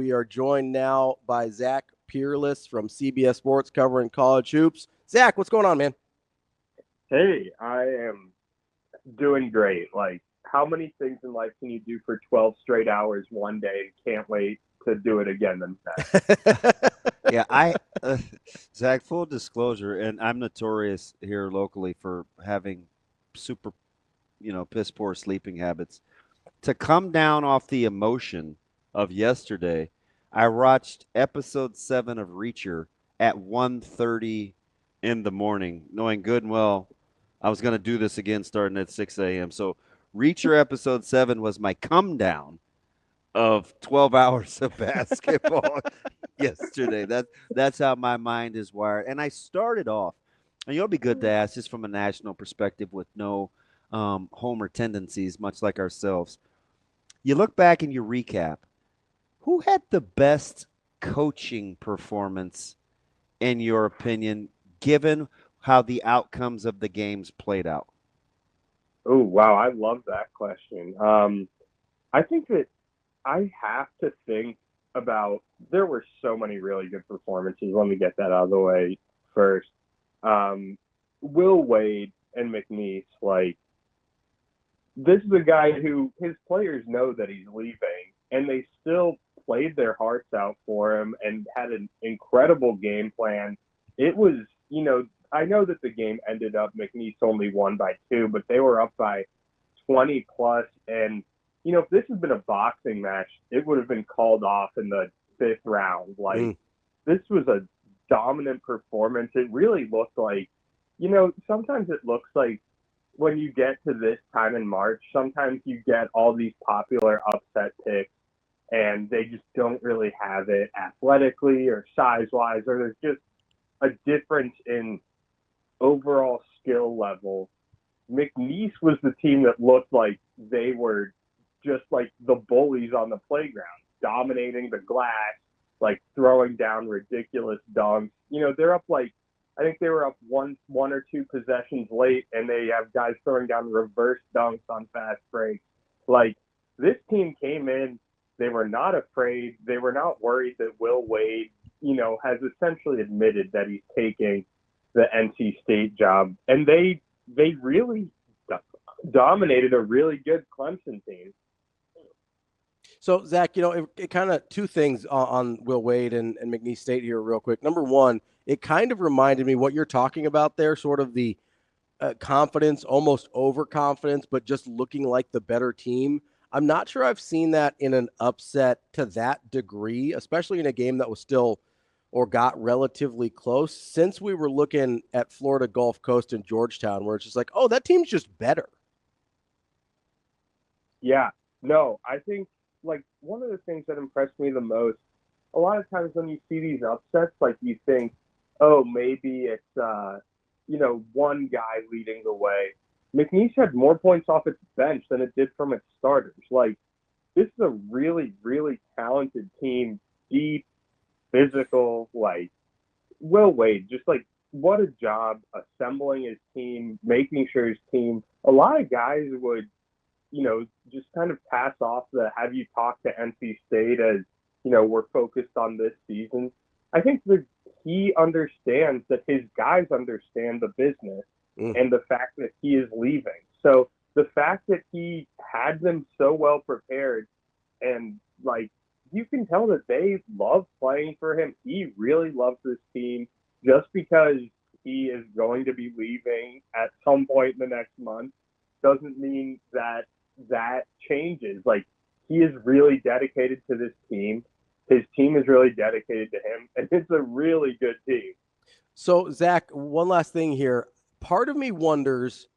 We are joined now by Zach Pereles from CBS Sports covering college hoops. Zach, what's going on, man? Hey, I am doing great. Like, how many things in life can you do for 12 straight hours one day and can't wait to do it again the next? Yeah, Zach, full disclosure, and I'm notorious here locally for having super, piss poor sleeping habits. To come down off the emotion of yesterday, I watched episode 7 of Reacher at 1:30 in the morning, knowing good and well I was going to do this again starting at 6 a.m. So Reacher episode 7 was my come down of 12 hours of basketball yesterday. That's how my mind is wired. And I started off, and it'll be good to ask just from a national perspective with no homer tendencies, much like ourselves. You look back and you recap. Who had the best coaching performance, in your opinion, given how the outcomes of the games played out? Oh, wow. I love that question. I think that I have to think about there were so many really good performances. Let me get that out of the way first. Will Wade and McNeese, like, this is a guy who his players know that he's leaving, and they still played their hearts out for him and had an incredible game plan. It was, I know that the game ended up McNeese only won by 2, but they were up by 20 plus. And, if this had been a boxing match, it would have been called off in the 5th round. Like, this was a dominant performance. It really looked like, sometimes it looks like when you get to this time in March, sometimes you get all these popular upset picks and they just don't really have it athletically or size-wise, or there's just a difference in overall skill level. McNeese was the team that looked like they were just like the bullies on the playground, dominating the glass, like throwing down ridiculous dunks. They're up like, I think they were up one or two possessions late, and they have guys throwing down reverse dunks on fast breaks. Like, this team came in, they were not afraid. They were not worried that Will Wade, has essentially admitted that he's taking the NC State job. And they really dominated a really good Clemson team. So, Zach, it kind of two things on Will Wade and McNeese State here real quick. Number one, it kind of reminded me what you're talking about there, sort of the confidence, almost overconfidence, but just looking like the better team. I'm not sure I've seen that in an upset to that degree, especially in a game that was still or got relatively close, since we were looking at Florida Gulf Coast and Georgetown, where it's just like, oh, that team's just better. Yeah, no, I think, like, one of the things that impressed me the most, a lot of times when you see these upsets, like, you think, oh, maybe it's, one guy leading the way. McNeese had more points off its bench than it did from its starters. Like, this is a really, really talented team, deep, physical. Like, Will Wade, just like, what a job assembling his team, making sure his team, a lot of guys would, just kind of pass off the have you talked to NC State as, we're focused on this season. I think that he understands that his guys understand the business and the fact that he is leaving. So the fact that he had them so well prepared, and, like, you can tell that they love playing for him. He really loves this team. Just because he is going to be leaving at some point in the next month doesn't mean that changes. Like, he is really dedicated to this team. His team is really dedicated to him, and it's a really good team. So, Zach, one last thing here. Part of me wonders,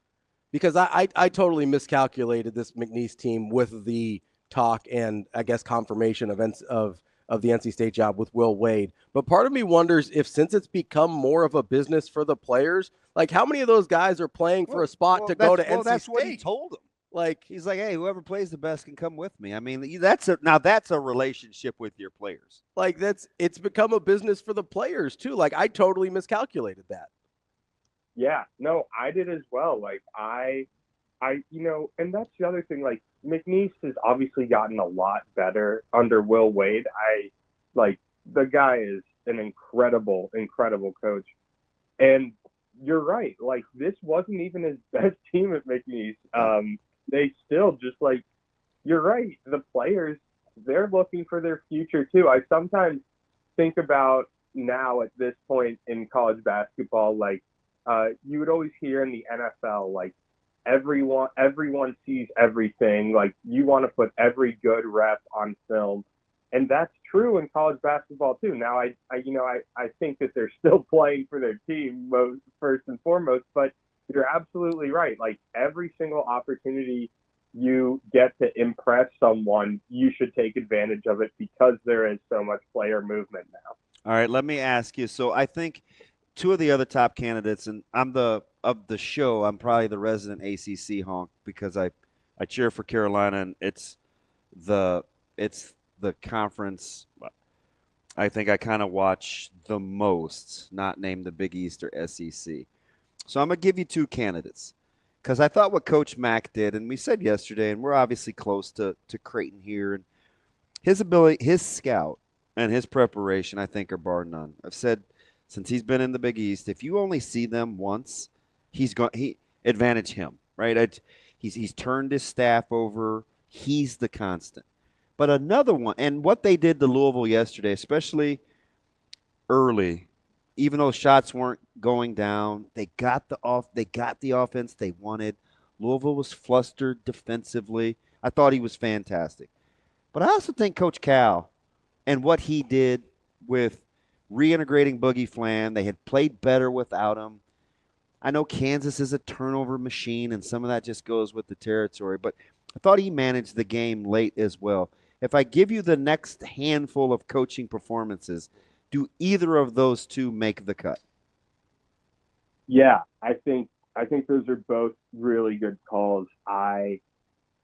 because I totally miscalculated this McNeese team with the talk and, I guess, confirmation of the NC State job with Will Wade. But part of me wonders if, since it's become more of a business for the players, like, how many of those guys are playing for a spot to go to NC State? That's what he told them. Like, he's like, hey, whoever plays the best can come with me. I mean, that's a relationship with your players. Like, it's become a business for the players too. Like, I totally miscalculated that. Yeah, no, I did as well. Like, I and that's the other thing. Like, McNeese has obviously gotten a lot better under Will Wade. The guy is an incredible, incredible coach. And you're right. Like, this wasn't even his best team at McNeese. They still just, like, you're right. The players, they're looking for their future too. I sometimes think about now at this point in college basketball, like, you would always hear in the NFL, like, everyone sees everything. Like, you want to put every good rep on film. And that's true in college basketball too. Now, I think that they're still playing for their team first and foremost, but you're absolutely right. Like, every single opportunity you get to impress someone, you should take advantage of it because there is so much player movement now. All right, let me ask you. So I think two of the other top candidates, and I'm of the show, I'm probably the resident ACC honk because I cheer for Carolina, and it's the conference I think I kind of watch the most, not named the Big East or SEC. So I'm going to give you two candidates because I thought what Coach Mack did, and we said yesterday, and we're obviously close to Creighton here, and his ability, his scout, and his preparation, I think, are bar none. I've said since he's been in the Big East, if you only see them once, he advantage him, right? He's turned his staff over. He's the constant. But another one, and what they did to Louisville yesterday, especially early, even though shots weren't going down, they got the offense they wanted. Louisville was flustered defensively. I thought he was fantastic. But I also think Coach Cal and what he did with reintegrating Boogie Flan, they had played better without him. I know Kansas is a turnover machine, and some of that just goes with the territory, but I thought he managed the game late as well. If I give you the next handful of coaching performances, do either of those two make the cut? Yeah, I think those are both really good calls. Greg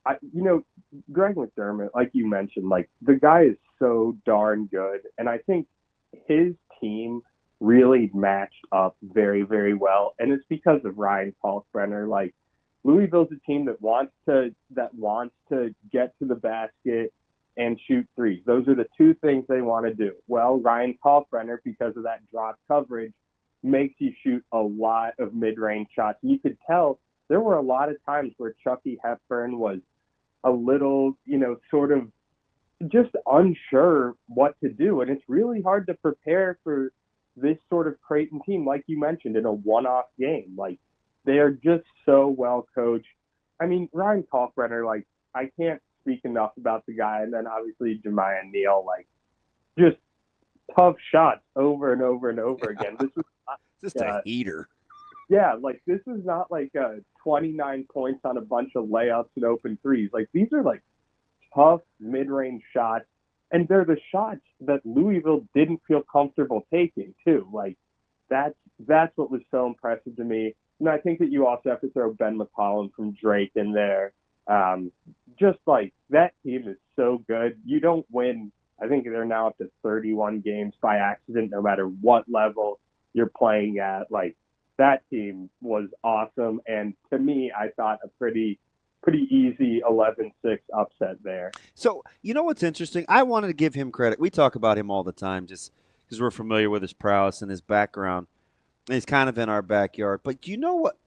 McDermott, like you mentioned, like, the guy is so darn good, and I think his team really matched up very, very well, and it's because of Ryan Kalkbrenner. Like, Louisville's a team that wants to get to the basket and shoot threes. Those are the two things they want to do. Well, Ryan Kalkbrenner, because of that drop coverage, makes you shoot a lot of mid-range shots. You could tell there were a lot of times where Chucky Hepburn was a little, sort of just unsure what to do. And it's really hard to prepare for this sort of Creighton team, like you mentioned, in a one-off game. Like, they are just so well coached. I mean, Ryan Kalkbrenner, like, I can't speak enough about the guy. And then obviously Jemiah Neal, like, just tough shots over and over and over again. This was just a heater. Yeah, like, this is not like 29 points on a bunch of layups and open threes. Like, these are like tough mid-range shots, and they're the shots that Louisville didn't feel comfortable taking too. Like, that's what was so impressive to me. And I think that you also have to throw Ben McCollum from Drake in there. Just like, that team is so good. You don't win. I think they're now up to 31 games by accident, no matter what level you're playing at. Like, that team was awesome. And to me, I thought a pretty easy 11-6 upset there. So, you know what's interesting? I wanted to give him credit. We talk about him all the time just because we're familiar with his prowess and his background. And he's kind of in our backyard. But you know what?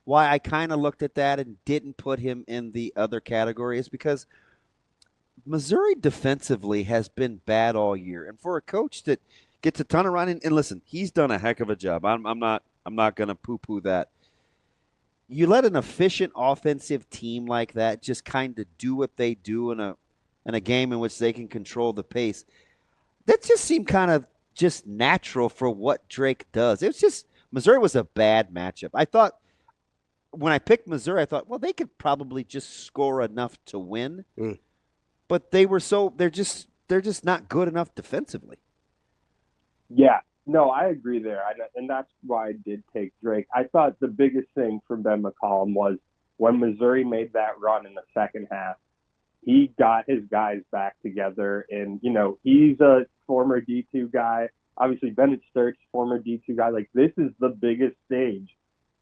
Why I kind of looked at that and didn't put him in the other category is because Missouri defensively has been bad all year. And for a coach that gets a ton of running, and listen, he's done a heck of a job. I'm not going to poo-poo that. You let an efficient offensive team like that just kind of do what they do in a game in which they can control the pace. That just seemed kind of just natural for what Drake does. It was just Missouri was a bad matchup. I thought when I picked Missouri, I thought, well, they could probably just score enough to win. But they're just not good enough defensively. Yeah. No, I agree there, and that's why I did take Drake. I thought the biggest thing for Ben McCollum was when Missouri made that run in the second half, he got his guys back together, and, he's a former D2 guy. Obviously, Bennett Sturt's former D2 guy. Like, this is the biggest stage,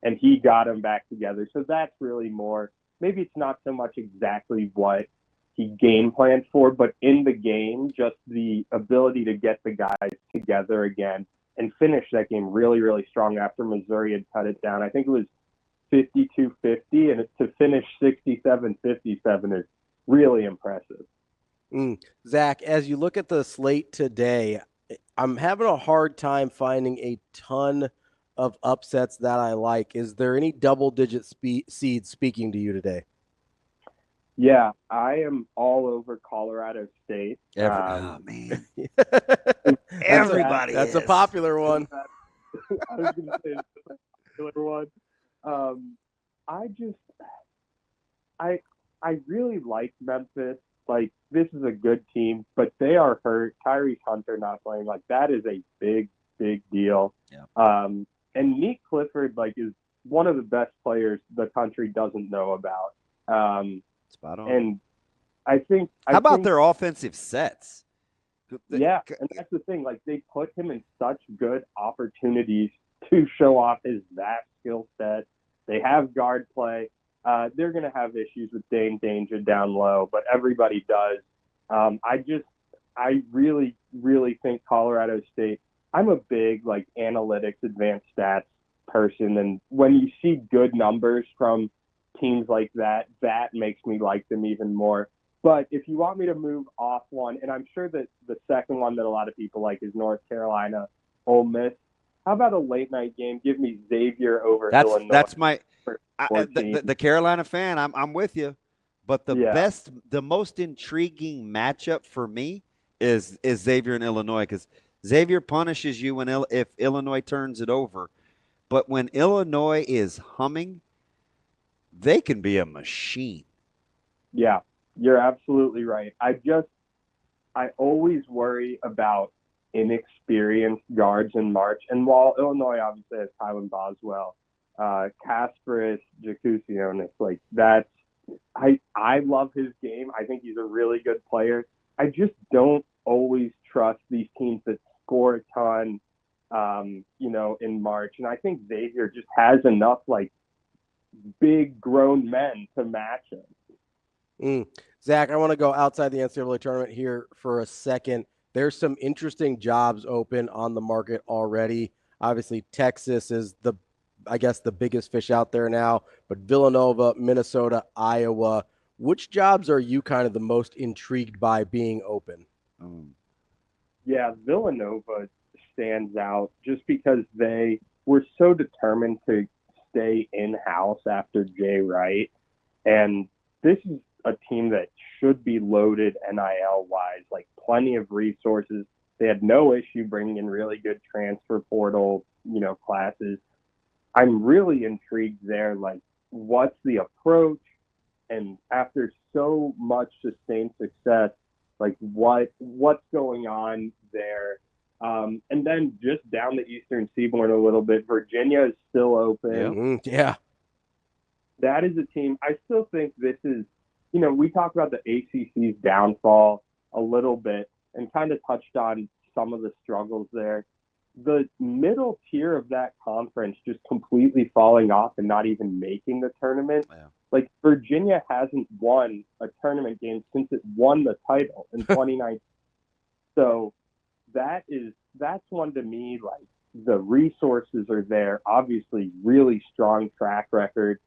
and he got them back together. So that's really more maybe it's not so much exactly what he game planned for, but in the game, just the ability to get the guys together again and finish that game really, really strong after Missouri had cut it down. I think it was 52-50, and to finish 67-57 is really impressive. Zach, as you look at the slate today, I'm having a hard time finding a ton of upsets that I like. Is there any double-digit seeds speaking to you today? Yeah, I am all over Colorado State. Oh, man. Everybody that's a popular one. I was going to say it's a popular one. I really like Memphis. Like, this is a good team, but they are hurt. Tyrese Hunter not playing, like, that is a big, big deal. Yeah. And Nick Clifford, like, is one of the best players the country doesn't know about. Spot on. And I think how about their offensive sets? Yeah, and that's the thing. Like, they put him in such good opportunities to show off his vast skill set. They have guard play. They're going to have issues with Dane Danger down low, but everybody does. I really, really think Colorado State. I'm a big, like, analytics, advanced stats person, and when you see good numbers from teams like that, that makes me like them even more. But if you want me to move off one, and I'm sure that the second one that a lot of people like is North Carolina, Ole Miss. How about a late night game? Give me Xavier over Illinois. That's my the Carolina fan. I'm with you, but the most intriguing matchup for me is Xavier and Illinois, because Xavier punishes you if Illinois turns it over, but when Illinois is humming, they can be a machine. Yeah. You're absolutely right. I always worry about inexperienced guards in March. And while Illinois obviously has Kylan Boswell, Kasparis, Jakusionis, like that's I love his game. I think he's a really good player. I just don't always trust these teams that score a ton, in March. And I think Xavier just has enough like big grown men to match him. Zach, I want to go outside the NCAA tournament here for a second. There's some interesting jobs open on the market already. Obviously, Texas is the biggest fish out there now, but Villanova, Minnesota, Iowa. Which jobs are you kind of the most intrigued by being open? Yeah, Villanova stands out just because they were so determined to stay in-house after Jay Wright. And this is a team that should be loaded NIL-wise, like plenty of resources. They had no issue bringing in really good transfer portal, classes. I'm really intrigued there, like what's the approach? And after so much sustained success, like what's going on there? And then just down the Eastern Seaboard a little bit, Virginia is still open. Yeah. That is a team. I still think this is, we talked about the ACC's downfall a little bit and kind of touched on some of the struggles there. The middle tier of that conference just completely falling off and not even making the tournament. Yeah. Like, Virginia hasn't won a tournament game since it won the title in 2019. So that's one to me, like, the resources are there. Obviously, really strong track record.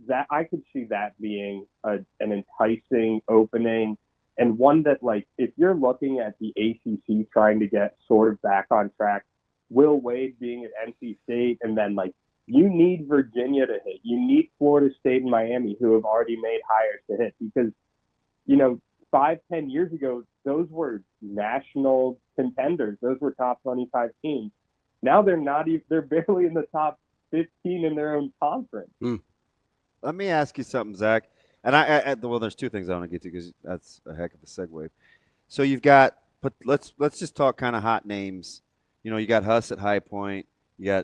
That I could see that being an enticing opening, and one that, like, if you're looking at the ACC trying to get sort of back on track, Will Wade being at NC State, and then, like, you need Virginia to hit. You need Florida State and Miami, who have already made hires, to hit, because, 5-10 years ago, those were national contenders. Those were top 25 teams. Now they're not even, they're barely in the top 15 in their own conference. Let me ask you something, Zach. And well, there's two things I want to get to because that's a heck of a segue. So you've got, but let's just talk kind of hot names. You got Huss at High Point. You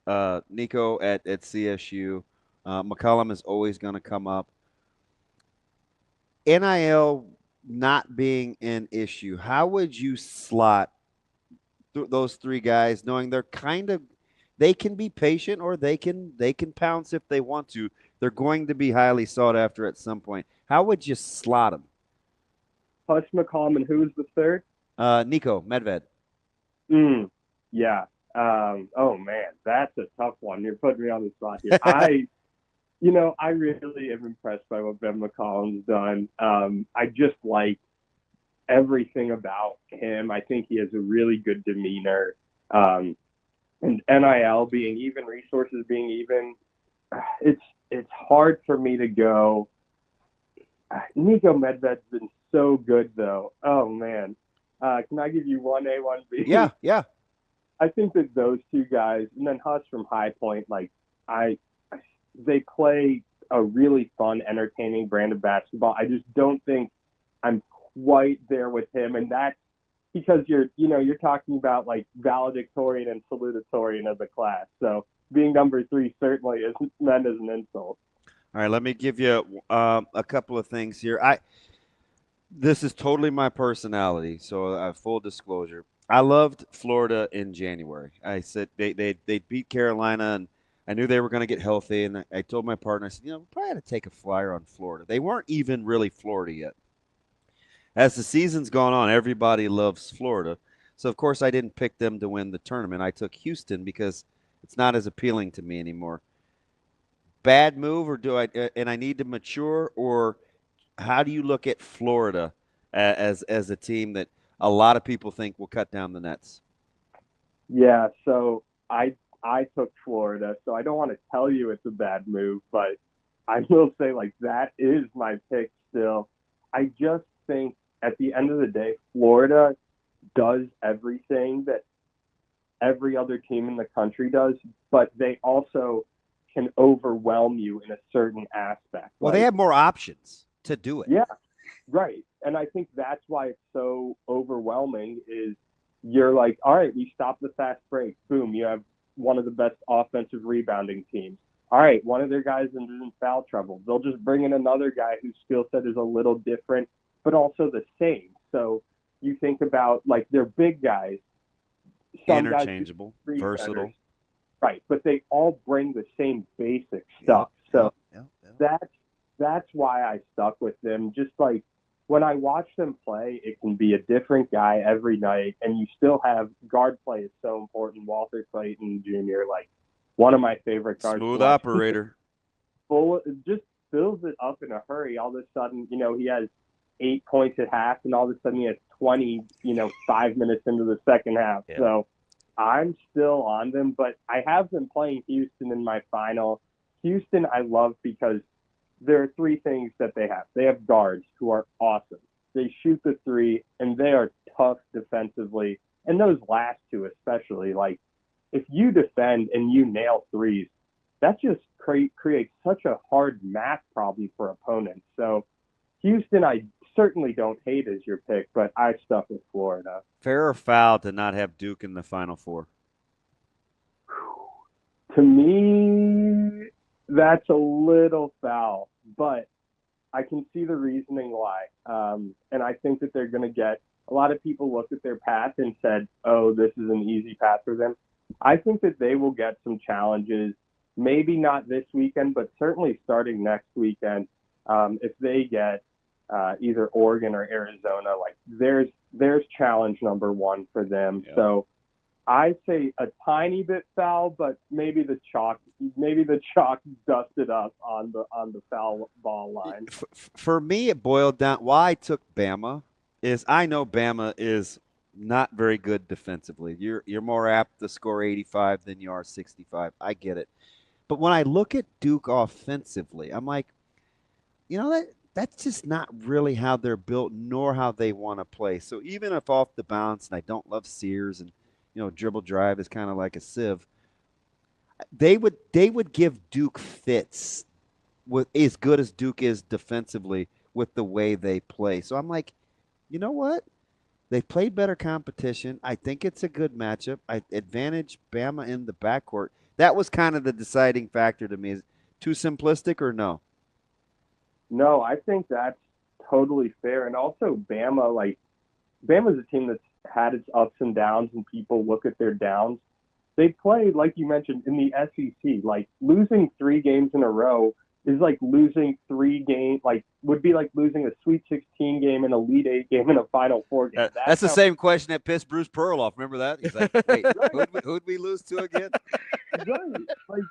got Nico at CSU. McCollum is always going to come up. NIL not being an issue, how would you slot those three guys, knowing they can be patient or they can pounce if they want to? They're going to be highly sought after at some point. How would you slot them? Hush McCollum, and who was the third? Nico Medved. Yeah. Oh man, that's a tough one. You're putting me on the spot here. I really am impressed by what Ben McCollum's done. I just like everything about him. I think he has a really good demeanor. And NIL being even, resources being even, it's hard for me to go. Nico Medved's been so good though. Oh man. Can I give you 1A, 1B? Yeah. I think that those two guys, and then Huss from High Point, they play a really fun, entertaining brand of basketball. I just don't think I'm quite there with him, and that's because you're talking about like valedictorian and salutatorian of the class. So being number 3 certainly isn't meant as an insult. All right, let me give you a couple of things here. This is totally my personality, so full disclosure. I loved Florida in January. I said they beat Carolina, and I knew they were going to get healthy. And I told my partner, I said, we probably had to take a flyer on Florida. They weren't even really Florida yet. As the season's gone on, everybody loves Florida. So, of course, I didn't pick them to win the tournament. I took Houston because it's not as appealing to me anymore. Bad move, or and I need to mature, or how do you look at Florida as a team that a lot of people think will cut down the nets? Yeah, so I took Florida, so I don't want to tell you it's a bad move, but I will say that is my pick still. I just think at the end of the day, Florida does everything that every other team in the country does, but they also can overwhelm you in a certain aspect. Well, they have more options to do it. Yeah, right. And I think that's why it's so overwhelming is you're like, all right, we stop the fast break. Boom, you have one of the best offensive rebounding teams. All right, one of their guys is in foul trouble. They'll just bring in another guy whose skill set is a little different, but also the same. So you think about their big guys. Interchangeable, versatile. Right, but they all bring the same basic stuff. That's why I stuck with them. Just when I watch them play, it can be a different guy every night, and you still have guard play is so important. Walter Creighton Jr., one of my favorite guards. Smooth operator. Just fills it up in a hurry. All of a sudden, he has 8 points at half, and all of a sudden he has 20, 5 minutes into the second half. Yeah. So I'm still on them, but I have them playing Houston in my final. Houston I love because there are 3 things that they have. They have guards who are awesome. They shoot the 3, and they are tough defensively. And those last 2 especially, if you defend and you nail 3s, that just creates such a hard math problem for opponents. So Houston, I certainly don't hate as your pick, but I stuck with Florida. Fair or foul to not have Duke in the Final Four? To me, that's a little foul, but I can see the reasoning why. And I think that they're going to get a lot of people looked at their path and said, oh, this is an easy path for them. I think that they will get some challenges, maybe not this weekend, but certainly starting next weekend. If they get either Oregon or Arizona, there's challenge number 1 for them. Yeah. So I say a tiny bit foul, but maybe the chalk dusted up on the foul ball line. For me, it boiled down. Why I took Bama is I know Bama is not very good defensively. You're more apt to score 85 than you are 65. I get it, but when I look at Duke offensively, I'm like, that's just not really how they're built, nor how they want to play. So even if off the bounce, and I don't love Sears, and dribble drive is kind of like a sieve, they would give Duke fits with as good as Duke is defensively with the way they play. So I'm like, you know what? They've played better competition. I think it's a good matchup. I advantage Bama in the backcourt. That was kind of the deciding factor to me. Is it too simplistic or no? No, I think that's totally fair. And also Bama's a team that's had its ups and downs, and people look at their downs. They play, like you mentioned, in the SEC. Losing 3 games in a row is like losing 3 games, like would be like losing a Sweet 16 game, an Elite 8 game, and a Final Four game. That's the same question that pissed Bruce Pearl off. Remember that? He's like, wait, who'd we lose to again? Right. Like,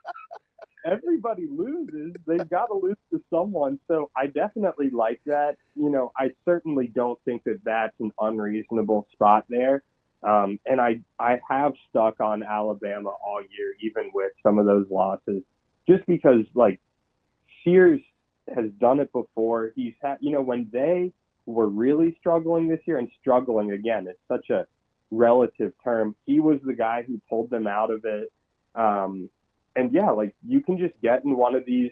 everybody loses. They've got to lose to someone. So I definitely like that. You know, I certainly don't think that that's an unreasonable spot there. And I have stuck on Alabama all year, even with some of those losses, just because, like, Sears has done it before. He's had, you know, when they were really struggling this year, and struggling again, it's such a relative term, he was the guy who pulled them out of it. And yeah, like, you can just get in one of these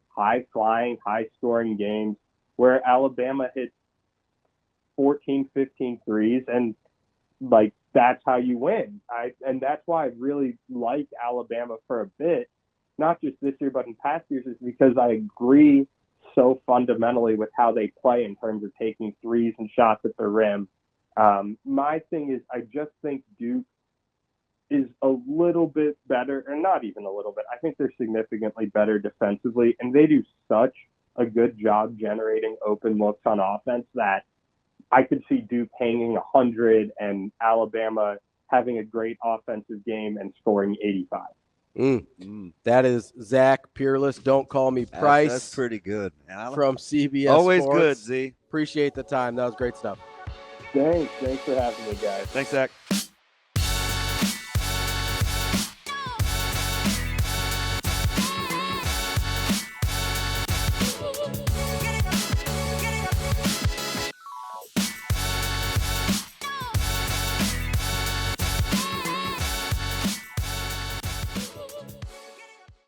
high-flying, high-scoring games where Alabama hits 14, 15 threes, and, like, that's how you win. And that's why I really like Alabama for a bit, not just this year, but in past years, is because I agree so fundamentally with how they play in terms of taking threes and shots at the rim. My thing is, I just think Duke is a little bit better, or not even a little bit. I think they're significantly better defensively, and they do such a good job generating open looks on offense that I could see Duke hanging 100 and Alabama having a great offensive game and scoring 85. That is Zach Peerless. Don't call me Price. That's pretty good, man. From CBS Always Sports. good, Z. Appreciate the time. That was great stuff. Thanks for having me, guys. Thanks, Zach.